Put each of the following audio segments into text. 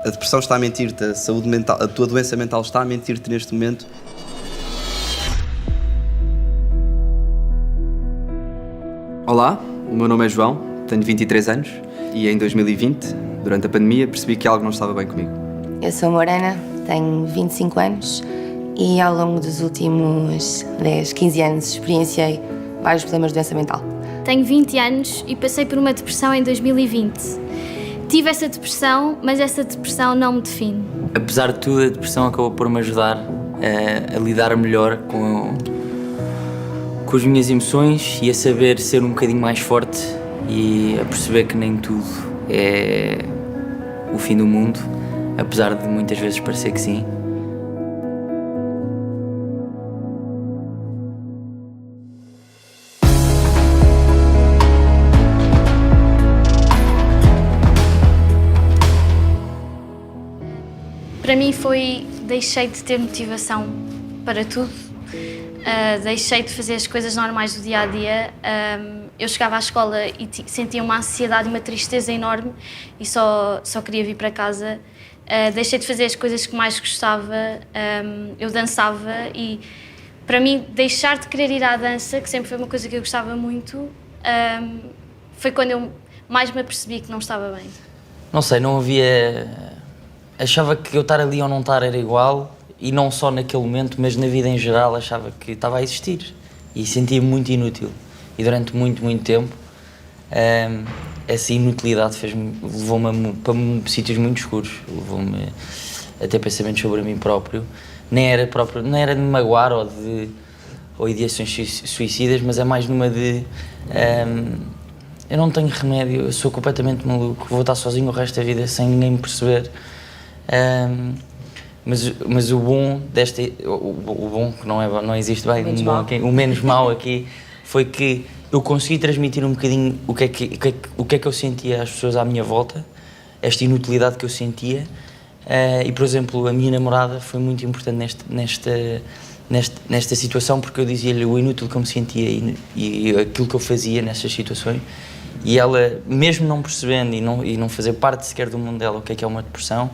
A depressão está a mentir-te, a saúde mental, a tua doença mental está a mentir-te neste momento. Olá, o meu nome é João, tenho 23 anos e em 2020, durante a pandemia, percebi que algo não estava bem comigo. Eu sou Morena, tenho 25 anos e ao longo dos últimos 10, 15 anos experienciei vários problemas de doença mental. Tenho 20 anos e passei por uma depressão em 2020. Tive essa depressão, mas essa depressão não me define. Apesar de tudo, a depressão acabou por me ajudar a lidar melhor com as minhas emoções e a saber ser um bocadinho mais forte e a perceber que nem tudo é o fim do mundo, apesar de muitas vezes parecer que sim. Para mim deixei de ter motivação para tudo, deixei de fazer as coisas normais do dia-a-dia. Eu chegava à escola e sentia uma ansiedade e uma tristeza enorme e só queria vir para casa. Deixei de fazer as coisas que mais gostava, eu dançava e para mim deixar de querer ir à dança, que sempre foi uma coisa que eu gostava muito, foi quando eu mais me apercebi que não estava bem. Não sei, não havia... Achava que eu estar ali ou não estar era igual, e não só naquele momento, mas na vida em geral achava que estava a existir e sentia-me muito inútil. E durante muito, muito tempo essa inutilidade levou-me para sítios muito escuros, levou-me a ter pensamentos sobre mim próprio. Não era de me magoar ou ideações suicidas, mas é mais numa de eu não tenho remédio, eu sou completamente maluco, vou estar sozinho o resto da vida sem ninguém me perceber. Mas o bom o bom que não existe bem, o menos mau aqui foi que eu consegui transmitir um bocadinho o que é que eu sentia às pessoas à minha volta, esta inutilidade que eu sentia, e por exemplo a minha namorada foi muito importante nesta situação, porque eu dizia-lhe o inútil que eu me sentia e aquilo que eu fazia nessas situações, e ela, mesmo não percebendo e não fazer parte sequer do mundo dela o que é uma depressão,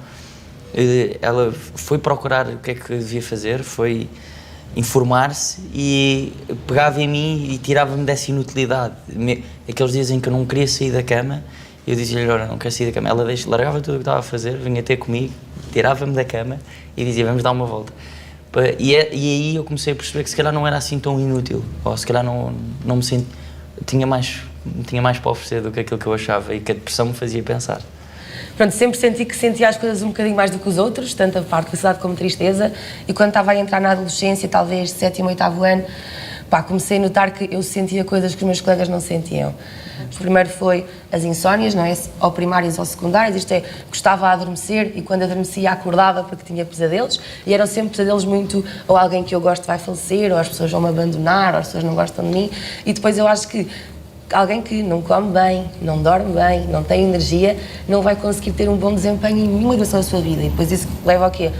ela foi procurar o que é que devia fazer, foi informar-se e pegava em mim e tirava-me dessa inutilidade. Aqueles dias em que eu não queria sair da cama, eu dizia-lhe, olha, não quero sair da cama. Ela largava tudo o que estava a fazer, vinha ter comigo, tirava-me da cama e dizia, vamos dar uma volta. E aí eu comecei a perceber que se calhar não era assim tão inútil, ou se calhar não me sentia, tinha mais para oferecer do que aquilo que eu achava, e que a depressão me fazia pensar. Pronto, sempre senti que sentia as coisas um bocadinho mais do que os outros, tanto a parte de felicidade como tristeza, e quando estava a entrar na adolescência, talvez 7º, 8º ano, comecei a notar que eu sentia coisas que os meus colegas não sentiam. O primeiro foi as insónias, não é? Ou primárias ou secundárias, isto é, gostava de adormecer e quando adormecia acordava porque tinha pesadelos, e eram sempre pesadelos muito, ou alguém que eu gosto vai falecer, ou as pessoas vão me abandonar, ou as pessoas não gostam de mim, e depois eu acho que alguém que não come bem, não dorme bem, não tem energia, não vai conseguir ter um bom desempenho em nenhuma direção da sua vida. E depois isso leva ao quê?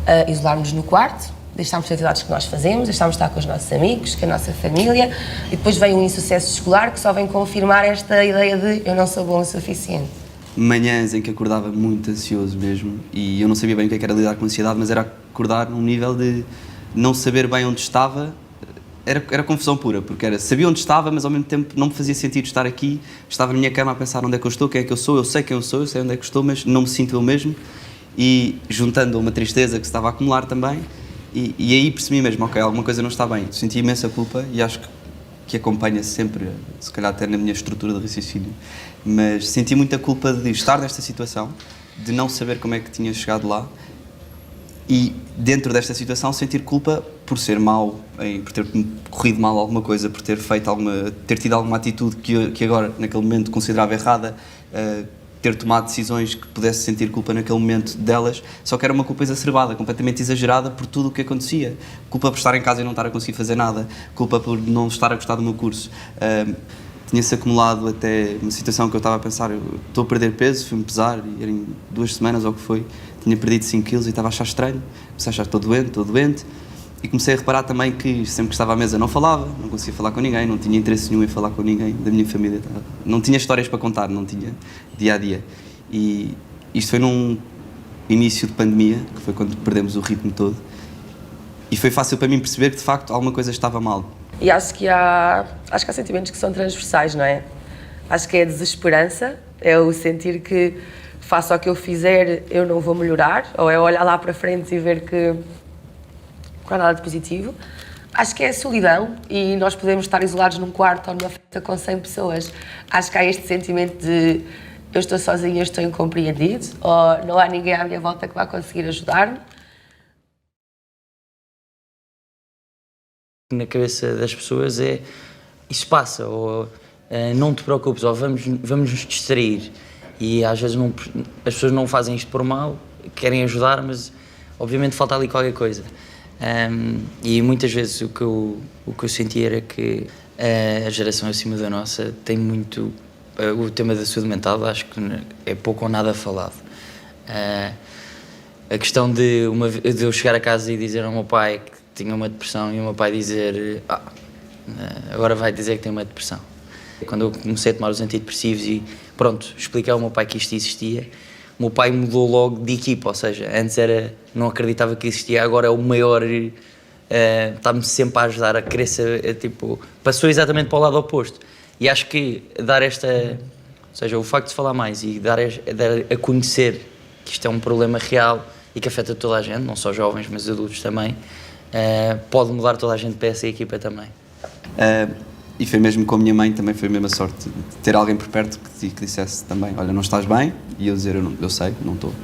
A isolar-nos no quarto, deixarmos as atividades que nós fazemos, deixarmos de estar com os nossos amigos, com a nossa família, e depois vem um insucesso escolar que só vem confirmar esta ideia de eu não sou bom o suficiente. Manhãs em que acordava muito ansioso mesmo, e eu não sabia bem o que era lidar com ansiedade, mas era acordar num nível de não saber bem onde estava. Era confusão pura, porque sabia onde estava, mas ao mesmo tempo não me fazia sentido estar aqui. Estava na minha cama a pensar onde é que eu estou, quem é que eu sou, eu sei quem eu sou, eu sei onde é que estou, mas não me sinto eu mesmo. E juntando a uma tristeza que se estava a acumular também, e aí percebi mesmo, ok, alguma coisa não está bem. Senti imensa culpa e acho que acompanha sempre, se calhar até na minha estrutura de raciocínio, mas senti muita culpa de estar nesta situação, de não saber como é que tinha chegado lá, e dentro desta situação sentir culpa por ser mau, por ter corrido mal alguma coisa, por ter tido alguma atitude que agora, naquele momento, considerava errada, ter tomado decisões que pudesse sentir culpa naquele momento delas, só que era uma culpa exacerbada, completamente exagerada por tudo o que acontecia. Culpa por estar em casa e não estar a conseguir fazer nada, culpa por não estar a gostar do meu curso. Tinha-se acumulado até uma situação que eu estava a pensar, eu estou a perder peso, fui-me pesar, e era em 2 semanas ou o que foi, tinha perdido 5 quilos e estava a achar estranho, comecei a achar estou doente, e comecei a reparar também que sempre que estava à mesa não falava, não conseguia falar com ninguém, não tinha interesse nenhum em falar com ninguém da minha família, não tinha histórias para contar, não tinha dia a dia. E isto foi início de pandemia, que foi quando perdemos o ritmo todo, e foi fácil para mim perceber que de facto alguma coisa estava mal. E acho que há sentimentos que são transversais, não é? Acho que é a desesperança, é o sentir que faça o que eu fizer, eu não vou melhorar, ou é olhar lá para frente e ver que não há nada de positivo. Acho que é a solidão e nós podemos estar isolados num quarto ou numa festa com 100 pessoas. Acho que há este sentimento de eu estou sozinha, eu estou incompreendido, ou não há ninguém à minha volta que vá conseguir ajudar-me. Na cabeça das pessoas é isso passa, ou não te preocupes, ou vamos nos distrair. E às vezes as pessoas não fazem isto por mal, querem ajudar, mas obviamente falta ali qualquer coisa. E muitas vezes o que eu sentia era que a geração acima da nossa tem muito o tema da saúde mental, acho que é pouco ou nada falado. A questão de eu chegar a casa e dizer ao meu pai que tinha uma depressão e o meu pai dizer agora vai dizer que tem uma depressão. Quando eu comecei a tomar os antidepressivos e pronto, expliquei ao meu pai que isto existia, o meu pai mudou logo de equipa, ou seja, antes não acreditava que existia, agora é o maior, está-me sempre a ajudar a querer saber, passou exatamente para o lado oposto. E acho que dar ou seja, o facto de falar mais e dar a conhecer que isto é um problema real e que afeta toda a gente, não só jovens, mas adultos também, pode mudar toda a gente para essa equipa também. E foi mesmo com a minha mãe, também foi a mesma sorte de ter alguém por perto que dissesse também, olha, não estás bem, e eu dizer, eu sei, não estou,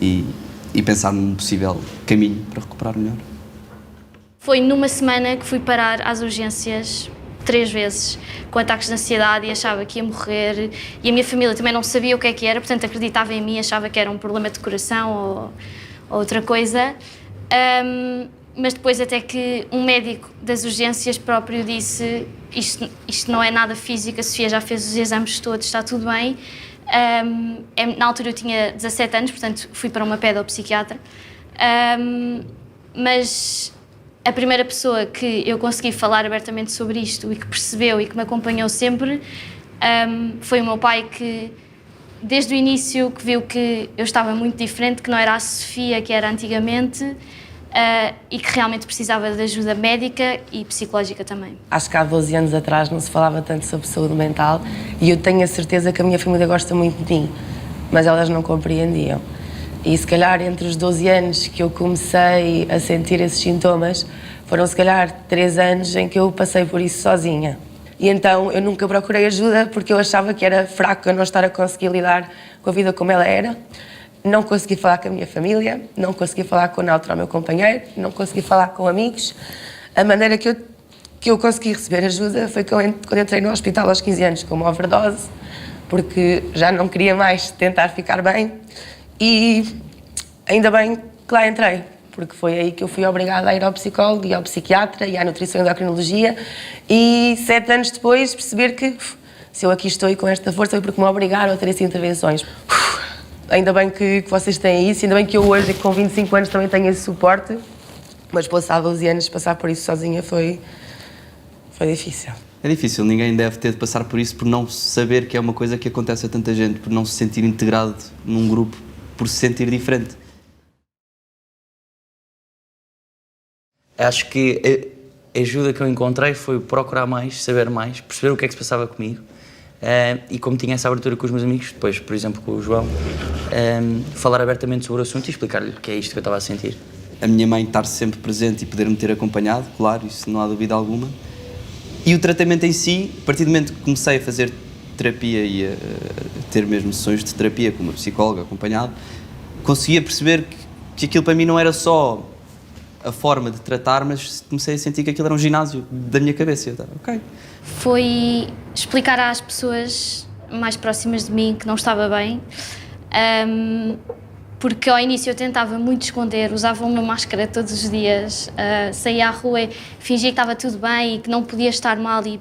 e pensar num possível caminho para recuperar melhor. Foi numa semana que fui parar às urgências 3 vezes, com ataques de ansiedade, e achava que ia morrer, e a minha família também não sabia o que é que era, portanto acreditava em mim, achava que era um problema de coração ou outra coisa. Mas depois até que um médico das urgências próprio disse isto não é nada físico, a Sofia já fez os exames todos, está tudo bem. Na altura eu tinha 17 anos, portanto fui para uma pedopsiquiatra, mas a primeira pessoa que eu consegui falar abertamente sobre isto e que percebeu e que me acompanhou sempre foi o meu pai, que desde o início que viu que eu estava muito diferente, que não era a Sofia que era antigamente, e que realmente precisava de ajuda médica e psicológica também. Acho que há 12 anos atrás não se falava tanto sobre saúde mental e eu tenho a certeza que a minha família gosta muito de mim, mas elas não compreendiam. E se calhar entre os 12 anos que eu comecei a sentir esses sintomas, foram se calhar 3 anos em que eu passei por isso sozinha. E então eu nunca procurei ajuda porque eu achava que era fraco eu não estar a conseguir lidar com a vida como ela era. Não consegui falar com a minha família, não consegui falar com o Náutro, o meu companheiro, não consegui falar com amigos. A maneira que eu consegui receber ajuda foi quando entrei no hospital aos 15 anos com uma overdose, porque já não queria mais tentar ficar bem. E ainda bem que lá entrei, porque foi aí que eu fui obrigada a ir ao psicólogo e ao psiquiatra e à nutrição e endocrinologia. E 7 anos depois perceber que se eu aqui estou e com esta força foi porque me obrigaram a ter essas intervenções. Ainda bem que vocês têm isso, ainda bem que eu hoje, com 25 anos, também tenho esse suporte, mas passar 12 anos, passar por isso sozinha foi difícil. É difícil, ninguém deve ter de passar por isso por não saber que é uma coisa que acontece a tanta gente, por não se sentir integrado num grupo, por se sentir diferente. Acho que a ajuda que eu encontrei foi procurar mais, saber mais, perceber o que é que se passava comigo. E como tinha essa abertura com os meus amigos, depois, por exemplo, com o João, falar abertamente sobre o assunto e explicar-lhe que é isto que eu estava a sentir. A minha mãe estar sempre presente e poder-me ter acompanhado, claro, isso não há dúvida alguma. E o tratamento em si, a partir do momento que comecei a fazer terapia e a ter mesmo sessões de terapia com uma psicóloga acompanhado, conseguia perceber que aquilo para mim não era só a forma de tratar, mas comecei a sentir que aquilo era um ginásio da minha cabeça. Eu estava, ok. Foi explicar às pessoas mais próximas de mim que não estava bem, porque ao início eu tentava muito esconder, usava uma máscara todos os dias, saía à rua e fingia que estava tudo bem e que não podia estar mal e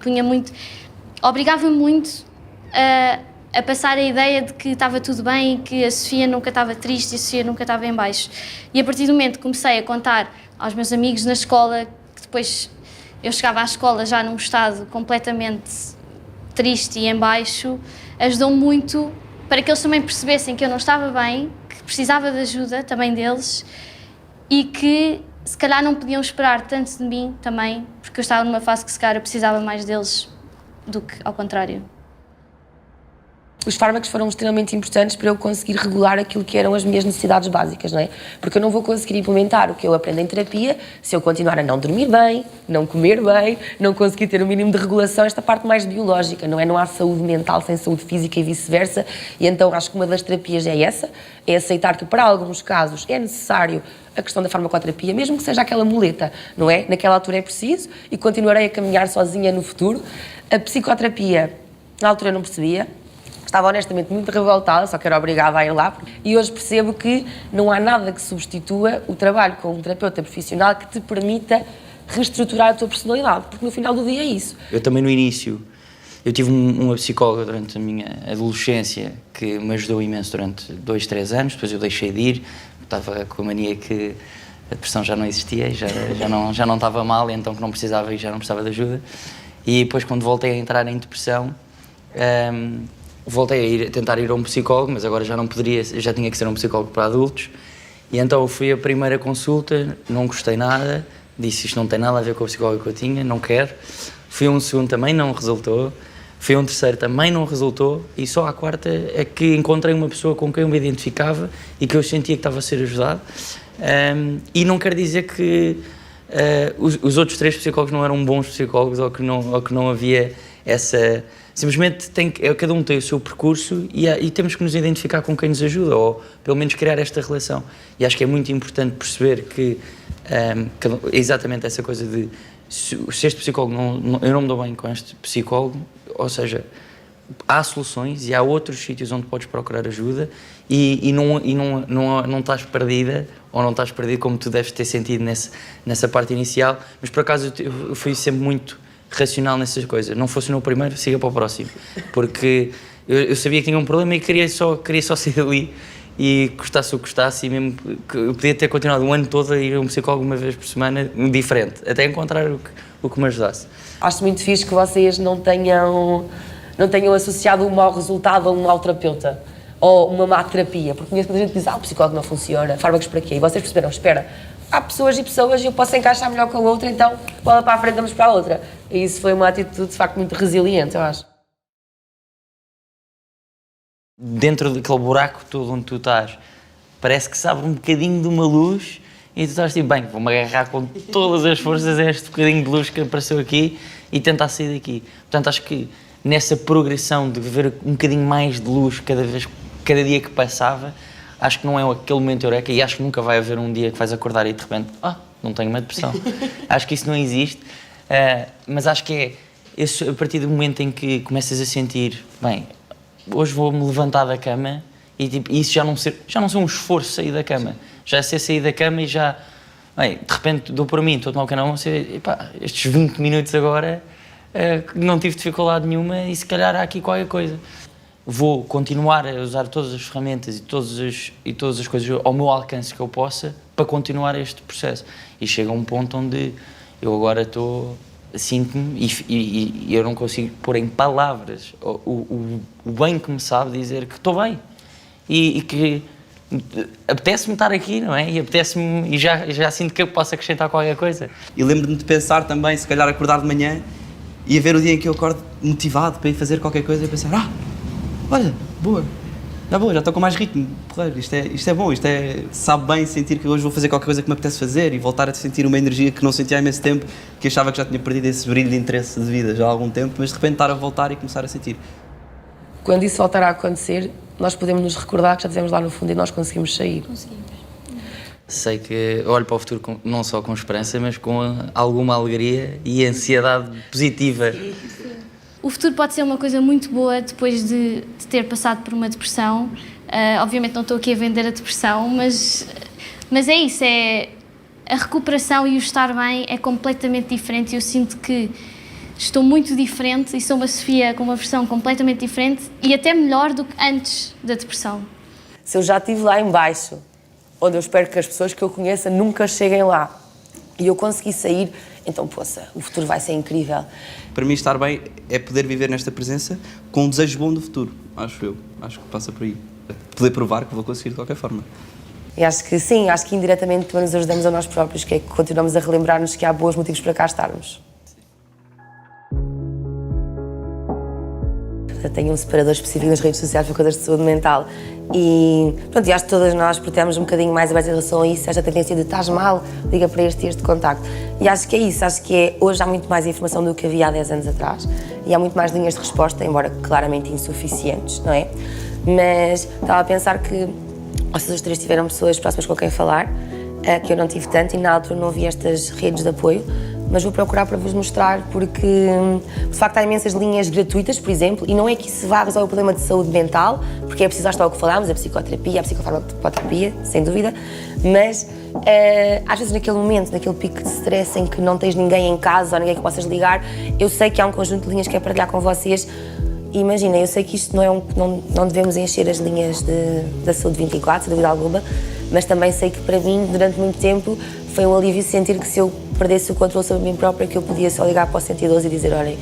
obrigava-me muito a passar a ideia de que estava tudo bem e que a Sofia nunca estava triste e a Sofia nunca estava em baixo. E a partir do momento que comecei a contar aos meus amigos na escola, que depois eu chegava à escola já num estado completamente triste e em baixo, ajudou muito para que eles também percebessem que eu não estava bem, que precisava de ajuda também deles e que se calhar não podiam esperar tanto de mim também, porque eu estava numa fase que se calhar eu precisava mais deles do que ao contrário. Os fármacos foram extremamente importantes para eu conseguir regular aquilo que eram as minhas necessidades básicas, não é? Porque eu não vou conseguir implementar o que eu aprendo em terapia se eu continuar a não dormir bem, não comer bem, não conseguir ter o mínimo de regulação, esta parte mais biológica, não é? Não há saúde mental sem saúde física e vice-versa, e então acho que uma das terapias é essa, é aceitar que para alguns casos é necessário a questão da farmacoterapia, mesmo que seja aquela muleta, não é? Naquela altura é preciso e continuarei a caminhar sozinha no futuro. A psicoterapia, na altura eu não percebia, estava honestamente muito revoltada, só que era obrigada a ir lá. E hoje percebo que não há nada que substitua o trabalho com um terapeuta profissional que te permita reestruturar a tua personalidade, porque no final do dia é isso. Eu também no início, eu tive uma psicóloga durante a minha adolescência que me ajudou imenso durante 2, 3 anos, depois eu deixei de ir, estava com a mania que a depressão já não existia, já não estava mal, então que não precisava e já não precisava de ajuda. E depois quando voltei a entrar em depressão, voltei a tentar ir a um psicólogo, mas agora já não poderia, já tinha que ser um psicólogo para adultos. E então fui à primeira consulta, não gostei nada, disse isto não tem nada a ver com o psicólogo que eu tinha, não quero. Fui a um segundo também, não resultou. Fui a um terceiro também, não resultou. E só à quarta é que encontrei uma pessoa com quem eu me identificava e que eu sentia que estava a ser ajudado. E não quer dizer que os outros 3 psicólogos não eram bons psicólogos ou que não havia essa... Simplesmente cada um tem o seu percurso e temos que nos identificar com quem nos ajuda, ou pelo menos criar esta relação. E acho que é muito importante perceber que é exatamente essa coisa de se este psicólogo, eu não me dou bem com este psicólogo, ou seja, há soluções e há outros sítios onde podes procurar ajuda e não estás perdida, ou não estás perdido como tu deves ter sentido nessa parte inicial, mas por acaso eu fui sempre muito racional nessas coisas. Não funcionou o primeiro, siga para o próximo. Porque eu sabia que tinha um problema e queria só sair dali e custasse o que custasse, e mesmo que eu podia ter continuado um ano todo a ir a um psicólogo uma vez por semana, diferente, até encontrar o que me ajudasse. Acho muito fixe que vocês não tenham associado um mau resultado a um mau terapeuta ou uma má terapia, porque conheço muita gente que diz, o psicólogo não funciona, fármacos para quê? E vocês perceberam, espera, há pessoas e pessoas e eu posso encaixar melhor com a outra, então bola para a frente, vamos para a outra. E isso foi uma atitude, de facto, muito resiliente, eu acho. Dentro daquele buraco todo onde tu estás, parece que se abre um bocadinho de uma luz e tu estás tipo, bem, vou-me agarrar com todas as forças a este bocadinho de luz que apareceu aqui e tentar sair daqui. Portanto, acho que nessa progressão de ver um bocadinho mais de luz cada dia que passava, acho que não é aquele momento eureka, e acho que nunca vai haver um dia que vais acordar e de repente, não tenho uma depressão. Acho que isso não existe, mas acho que é esse, a partir do momento em que começas a sentir, bem, hoje vou-me levantar da cama e tipo, isso já não ser um esforço sair da cama, já é ser sair da cama e já, bem, de repente dou por mim, estou a tomar o canal, estes 20 minutos agora não tive dificuldade nenhuma e se calhar há aqui qualquer coisa. Vou continuar a usar todas as ferramentas e todas as coisas ao meu alcance que eu possa para continuar este processo. E chega a um ponto onde eu agora sinto-me e eu não consigo pôr em palavras o bem que me sabe dizer que estou bem. E que apetece-me estar aqui, não é? E apetece-me, e já sinto que eu posso acrescentar qualquer coisa. E lembro-me de pensar também, se calhar acordar de manhã e a ver o dia em que eu acordo motivado para ir fazer qualquer coisa e pensar, olha, boa, já estou com mais ritmo, porra, isto é bom, sabe bem sentir que hoje vou fazer qualquer coisa que me apetece fazer e voltar a sentir uma energia que não sentia há imenso tempo, que achava que já tinha perdido esse brilho de interesse de vida já há algum tempo, mas de repente estar a voltar e começar a sentir. Quando isso voltar a acontecer, nós podemos nos recordar que já estivemos lá no fundo e nós conseguimos sair. Sei que olho para o futuro não só com esperança, mas com alguma alegria e ansiedade positiva. O futuro pode ser uma coisa muito boa depois de ter passado por uma depressão. Obviamente não estou aqui a vender a depressão, mas é isso, a recuperação e o estar bem é completamente diferente. Eu sinto que estou muito diferente e sou uma Sofia com uma versão completamente diferente e até melhor do que antes da depressão. Se eu já estive lá em baixo, onde eu espero que as pessoas que eu conheça nunca cheguem lá, e eu consegui sair, então, poça, o futuro vai ser incrível. Para mim, estar bem é poder viver nesta presença com um desejo bom do futuro, acho que passa por aí. poder provar que vou conseguir de qualquer forma. E acho que sim, acho que indiretamente também nos ajudamos a nós próprios, que é que continuamos a relembrar-nos que há bons motivos para cá estarmos. Eu tenho um separador específico nas redes sociais para coisas de saúde mental e, pronto, e acho que todas nós protegemos um bocadinho mais abertos em relação a isso, esta tendência de estás mal, liga para este contacto. E acho que é isso, acho que hoje há muito mais informação do que havia há 10 anos atrás e há muito mais linhas de resposta, embora claramente insuficientes, não é? Mas estava a pensar que vocês os três tiveram pessoas próximas com quem falar, que eu não tive tanto e na altura não havia estas redes de apoio, mas vou procurar para vos mostrar porque, de facto, há imensas linhas gratuitas, por exemplo, e não é que isso vá resolver o problema de saúde mental, porque é preciso, lá está o que falámos, a psicoterapia, a psicofarmacoterapia, sem dúvida, mas às vezes naquele momento, naquele pico de stress em que não tens ninguém em casa ou ninguém que possas ligar, eu sei que há um conjunto de linhas que é partilhar com vocês. E imagina, eu sei que isto não devemos encher as linhas da saúde 24, sem dúvida alguma, mas também sei que para mim, durante muito tempo, foi um alívio sentir que se eu perdesse o controle sobre mim própria, que eu podia só ligar para o 112 e dizer, olhem,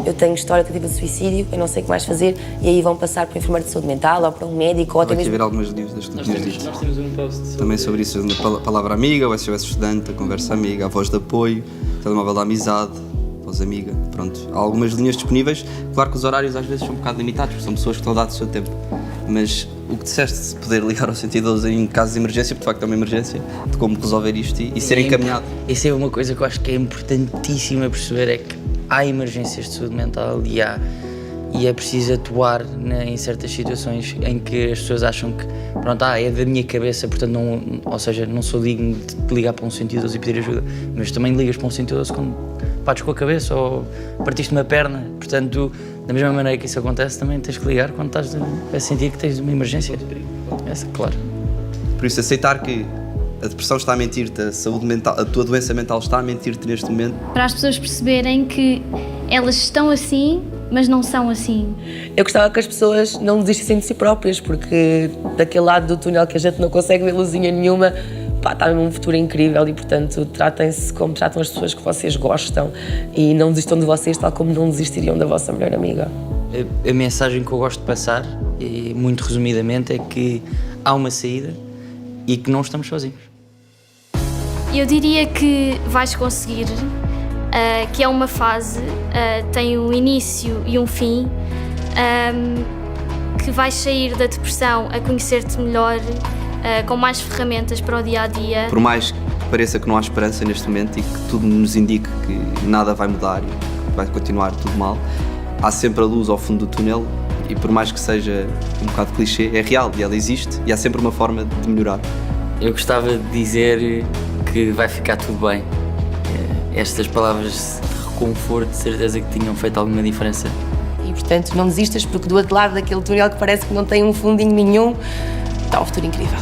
eu tenho história de suicídio, eu não sei o que mais fazer, e aí vão passar para um enfermeiro de saúde mental ou para um médico ou até mesmo... Vai haver algumas dúvidas que tu tinhas dito. Nós temos um post também sobre isso, a palavra amiga, o SOS estudante, a conversa amiga, a voz de apoio, o telemóvel da amizade, a voz amiga, pronto. Há algumas linhas disponíveis, claro que os horários às vezes são um bocado limitados, porque são pessoas que estão a dar do seu tempo, mas o que disseste de poder ligar ao 112 em casos de emergência, porque de facto é uma emergência, de como resolver isto e ser encaminhado. Isso é uma coisa que eu acho que é importantíssima perceber, é que há emergências de saúde mental e é preciso atuar em certas situações em que as pessoas acham que, pronto, é da minha cabeça, portanto, ou seja, não sou digno de ligar para um 112 e pedir ajuda, mas também ligas para um 112 quando partes com a cabeça ou partiste uma perna, portanto, da mesma maneira que isso acontece, também tens que ligar quando estás a sentir que tens uma emergência. Essa, claro. Por isso, aceitar que a depressão está a mentir-te, a saúde mental, a tua doença mental está a mentir-te neste momento. Para as pessoas perceberem que elas estão assim, mas não são assim. Eu gostava que as pessoas não desistissem de si próprias, porque daquele lado do túnel que a gente não consegue ver luzinha nenhuma, está num futuro incrível e, portanto, tratem-se como tratam as pessoas que vocês gostam e não desistam de vocês tal como não desistiriam da vossa melhor amiga. A mensagem que eu gosto de passar, e muito resumidamente, é que há uma saída e que não estamos sozinhos. Eu diria que vais conseguir, que é uma fase, tem um início e um fim, que vais sair da depressão a conhecer-te melhor, com mais ferramentas para o dia-a-dia. Por mais que pareça que não há esperança neste momento e que tudo nos indique que nada vai mudar e que vai continuar tudo mal, há sempre a luz ao fundo do túnel e por mais que seja um bocado clichê, é real e ela existe e há sempre uma forma de melhorar. Eu gostava de dizer que vai ficar tudo bem. Estas palavras de reconforto, de certeza que tinham feito alguma diferença. E, portanto, não desistas porque do outro lado daquele túnel que parece que não tem um fundinho nenhum, está um futuro incrível.